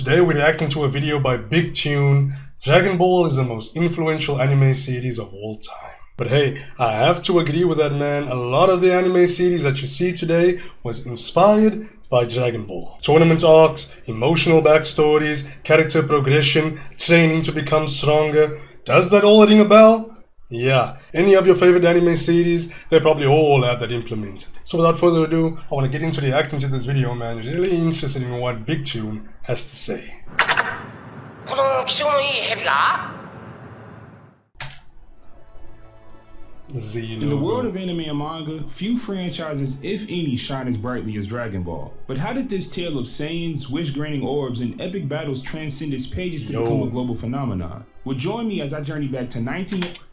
Today we're reacting to a video by Big Tune. Dragon Ball is the most influential anime series of all time. But hey, I have to agree with that, man. A lot of the anime series that you see today was inspired by Dragon Ball. Tournament arcs, emotional backstories, character progression, training to become stronger. Does that all ring a bell? Yeah. Any of your favorite anime series, they probably all have that implemented. So without further ado, I want to get into reacting to this video, man. Really interested in what Big Tune has to say. In the world of anime and manga, few franchises, if any, shine as brightly as Dragon Ball. But how did this tale of Saiyans, wish-granting orbs, and epic battles transcend its pages to become a global phenomenon? Well, join me as I journey back to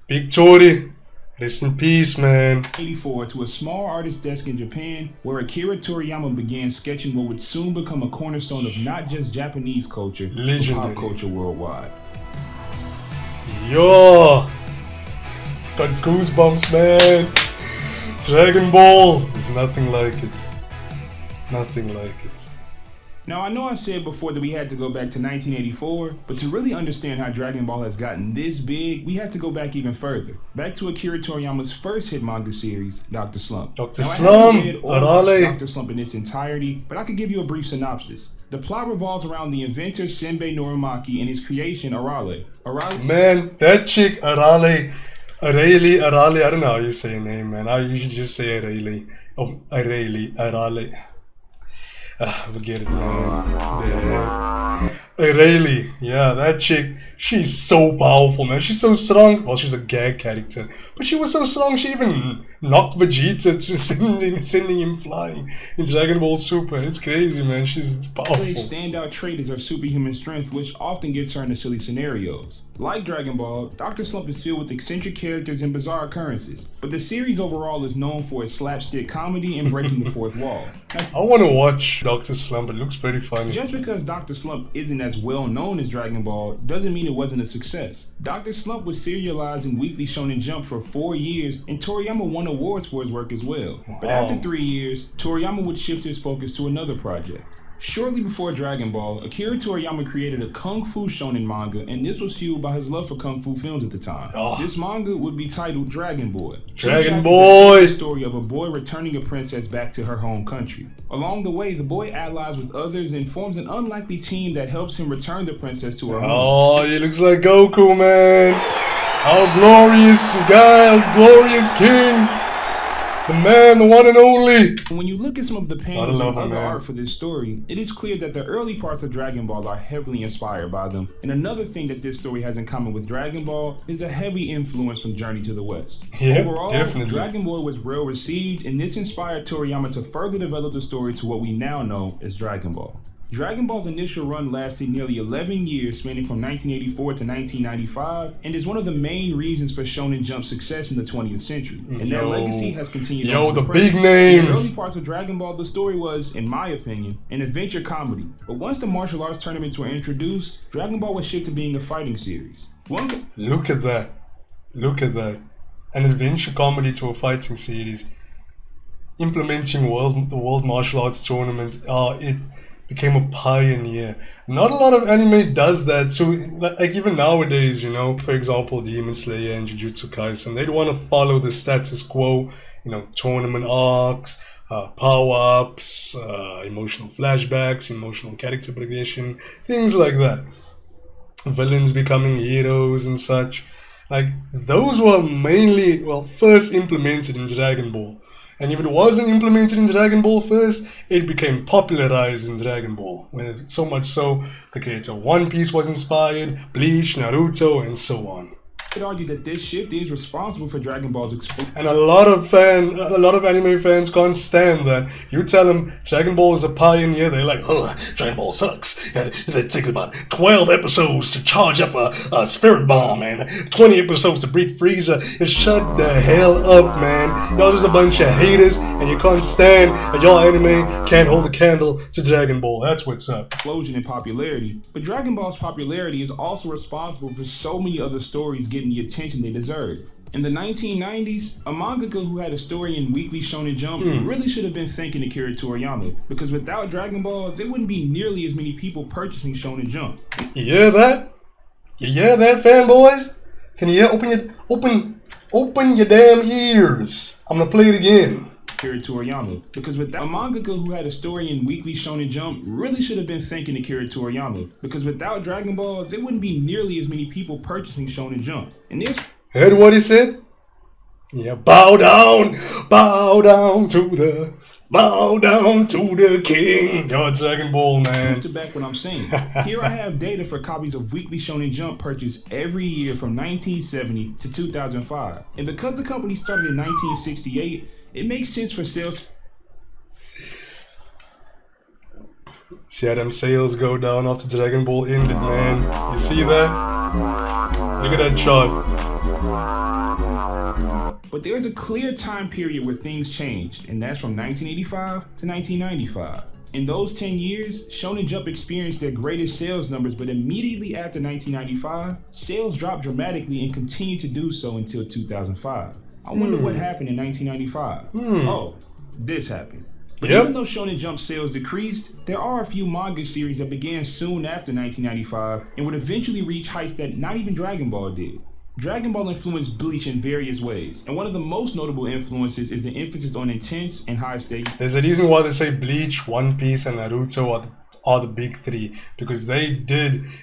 Big Tori, rest in peace, man. 1984 to a small artist desk in Japan, where Akira Toriyama began sketching what would soon become a cornerstone of not just Japanese culture, but pop culture worldwide. Yo! Got goosebumps, man. Dragon Ball. There's nothing like it. Nothing like it. Now, I know I said before that we had to go back to 1984, but to really understand how Dragon Ball has gotten this big, we had to go back even further. Back to Akira Toriyama's first hit manga series, Dr. Slump. Dr. Slump! Dr. Slump in its entirety, but I could give you a brief synopsis. The plot revolves around the inventor Senbei Norumaki and his creation, Arale. Man, that chick, Arale, I don't know how you say her name, man. I usually just say Arale. Oh, Arale. Forget it, man. Arale, yeah, that chick, she's so powerful, man. She's so strong. Well, she's a gag character, but she was so strong, she even knocked Vegeta to sending him flying in Dragon Ball Super. It's crazy, man. She's powerful. Her standout trait is her superhuman strength, which often gets her into silly scenarios. Like Dragon Ball, Dr. Slump is filled with eccentric characters and bizarre occurrences, but the series overall is known for its slapstick comedy and breaking the fourth wall. I want to watch Dr. Slump. It looks pretty funny. Just because Dr. Slump isn't as well known as Dragon Ball doesn't mean it wasn't a success. Dr. Slump was serialized in Weekly Shonen Jump for 4 years, and Toriyama won awards for his work as well. But after 3 years, Toriyama would shift his focus to another project. Shortly before Dragon Ball, Akira Toriyama created a Kung Fu shonen manga, and this was fueled by his love for Kung Fu films at the time. This manga would be titled Dragon Boy. Dragon Boy! The story of a boy returning a princess back to her home country. Along the way, the boy allies with others and forms an unlikely team that helps him return the princess to her home. Oh, he looks like Goku, man. How glorious guy, how glorious king. The man, the one and only. When you look at some of the panels and other art for this story, it is clear that the early parts of Dragon Ball are heavily inspired by them. And another thing that this story has in common with Dragon Ball is a heavy influence from Journey to the West. Yeah, overall, definitely. Dragon Ball was well received, and this inspired Toriyama to further develop the story to what we now know as Dragon Ball. Dragon Ball's initial run lasted nearly 11 years, spanning from 1984 to 1995, and is one of the main reasons for Shonen Jump's success in the 20th century. And that legacy has continued on to the big names. In the early parts of Dragon Ball, the story was, in my opinion, an adventure comedy. But once the martial arts tournaments were introduced, Dragon Ball was shifted to being a fighting series. Look at that. Look at that. An adventure comedy to a fighting series. Implementing the World Martial Arts Tournament. It became a pioneer. Not a lot of anime does that, so like even nowadays, you know, for example, Demon Slayer and Jujutsu Kaisen, they'd want to follow the status quo, you know, tournament arcs, power-ups, emotional flashbacks, emotional character progression, things like that. Villains becoming heroes and such. Like, those were mainly, well, first implemented in Dragon Ball. And if it wasn't implemented in Dragon Ball first, it became popularized in Dragon Ball. So much so, the creator One Piece was inspired, Bleach, Naruto, and so on. I could argue that this shift is responsible for Dragon Ball's explosion. And a lot of anime fans can't stand that. You tell them Dragon Ball is a pioneer, they're like, oh, Dragon Ball sucks. They take about 12 episodes to charge up a spirit bomb and 20 episodes to beat Frieza. Shut the hell up, man. Y'all just a bunch of haters, and you can't stand that y'all anime can't hold a candle to Dragon Ball. That's what's up. Explosion in popularity. But Dragon Ball's popularity is also responsible for so many other stories getting the attention they deserve. In the 1990s, a mangaka who had a story in Weekly Shonen Jump really should have been thanking Akira Toriyama, because without Dragon Ball, there wouldn't be nearly as many people purchasing Shonen Jump. You hear that? You hear that, fanboys? Can you hear? Open your damn ears. I'm gonna play it again. Akira Toriyama, because without a mangaka who had a story in Weekly Shonen Jump really should have been thanking Akira Toriyama, because without Dragon Ball, there wouldn't be nearly as many people purchasing Shonen Jump. And there's Heard what he said? Yeah, bow down to the king. God, Dragon Ball, man. to back what I'm saying. Here I have data for copies of Weekly Shonen Jump purchased every year from 1970 to 2005. And because the company started in 1968, it makes sense for sales. See how them sales go down after Dragon Ball ended, man. You see that? Look at that chart. But there's a clear time period where things changed, and that's from 1985 to 1995. In those 10 years, Shonen Jump experienced their greatest sales numbers, but immediately after 1995, sales dropped dramatically and continued to do so until 2005. I wonder what happened in 1995. Oh, this happened. But even though Shonen Jump sales decreased, there are a few manga series that began soon after 1995 and would eventually reach heights that not even Dragon Ball did. Dragon Ball influenced Bleach in various ways, and one of the most notable influences is the emphasis on intense and high stakes. There's a reason why they say Bleach, One Piece, and Naruto are the big three, because they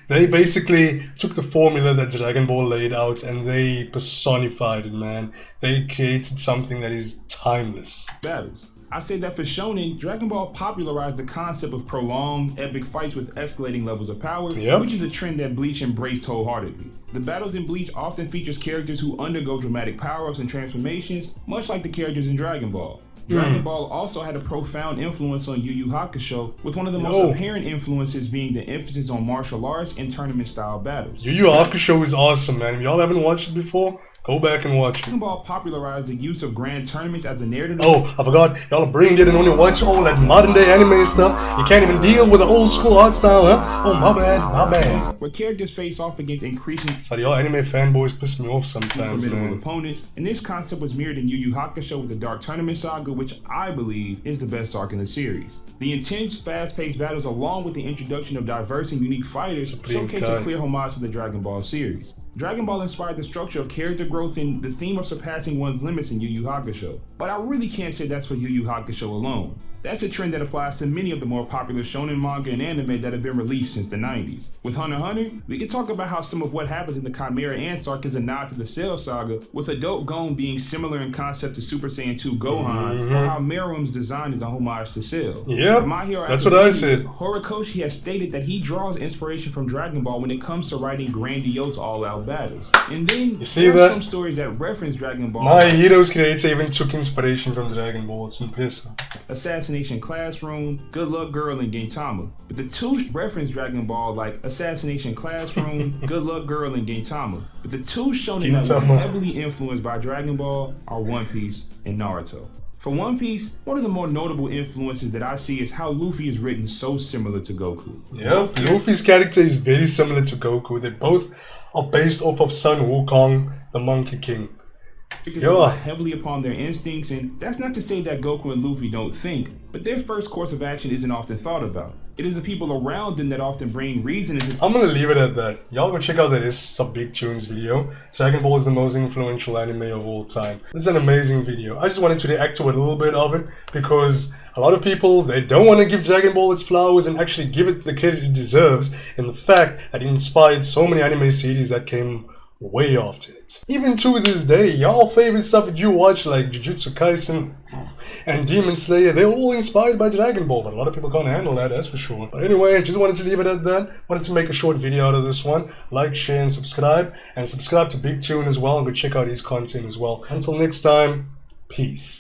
basically took the formula that Dragon Ball laid out and they personified it, man. They created something that is timeless. Battles. I say that for Shonen, Dragon Ball popularized the concept of prolonged, epic fights with escalating levels of power, which is a trend that Bleach embraced wholeheartedly. The battles in Bleach often features characters who undergo dramatic power-ups and transformations, much like the characters in Dragon Ball. Dragon Ball also had a profound influence on Yu Yu Hakusho, with one of the most apparent influences being the emphasis on martial arts and tournament-style battles. Yu Yu Hakusho is awesome, man. If y'all haven't watched it before, go back and watch it. Dragon Ball popularized the use of grand tournaments as a narrative. Oh, I forgot. Y'all are brain dead and only watch all that modern day anime and stuff. You can't even deal with the old school art style, huh? Oh, my bad. Where characters face off against increasing So y'all anime fanboys piss me off sometimes, man. opponents, and this concept was mirrored in Yu Yu Hakusho with the Dark Tournament Saga, which I believe is the best arc in the series. The intense, fast-paced battles, along with the introduction of diverse and unique fighters, showcase a clear homage to the Dragon Ball series. Dragon Ball inspired the structure of character growth and the theme of surpassing one's limits in Yu Yu Hakusho. But I really can't say that's for Yu Yu Hakusho alone. That's a trend that applies to many of the more popular shonen manga and anime that have been released since the 90s. With Hunter x Hunter, we can talk about how some of what happens in the Chimera Ants arc is a nod to the Cell Saga, with Adult Gon being similar in concept to Super Saiyan 2 Gohan, or how Meruem's design is a homage to Cell. Yep, that's what I said. Horikoshi has stated that he draws inspiration from Dragon Ball when it comes to writing grandiose all-out battles. And then there are some stories that reference Dragon Ball. My Heroes creator even took inspiration from Dragon Ball. It's impressive. Assassination Classroom, Good Luck Girl, and Gintama. But the two reference Dragon Ball like Assassination Classroom, Good Luck Girl, and Gintama. But the two shonen that were heavily influenced by Dragon Ball are One Piece and Naruto. For One Piece, one of the more notable influences that I see is how Luffy is written so similar to Goku. Yep, Luffy's character is very similar to Goku. They both are based off of Sun Wukong, the Monkey King. Because they rely heavily upon their instincts, and that's not to say that Goku and Luffy don't think, but their first course of action isn't often thought about. It is the people around them that often bring reason into. I'm gonna leave it at that. Y'all go check out that Sub Big Tunes video. Dragon Ball is the most influential anime of all time. This is an amazing video. I just wanted to react to a little bit of it because a lot of people, they don't want to give Dragon Ball its flowers and actually give it the credit it deserves in the fact that it inspired so many anime series that came way after it. Even to this day, y'all favorite stuff that you watch like Jujutsu Kaisen and Demon Slayer, they're all inspired by Dragon Ball, but a lot of people can't handle that, that's for sure. But anyway, I just wanted to leave it at that. Wanted to make a short video out of this one. Like, share, and subscribe to Big Tune as well, and go check out his content as well. Until next time, peace.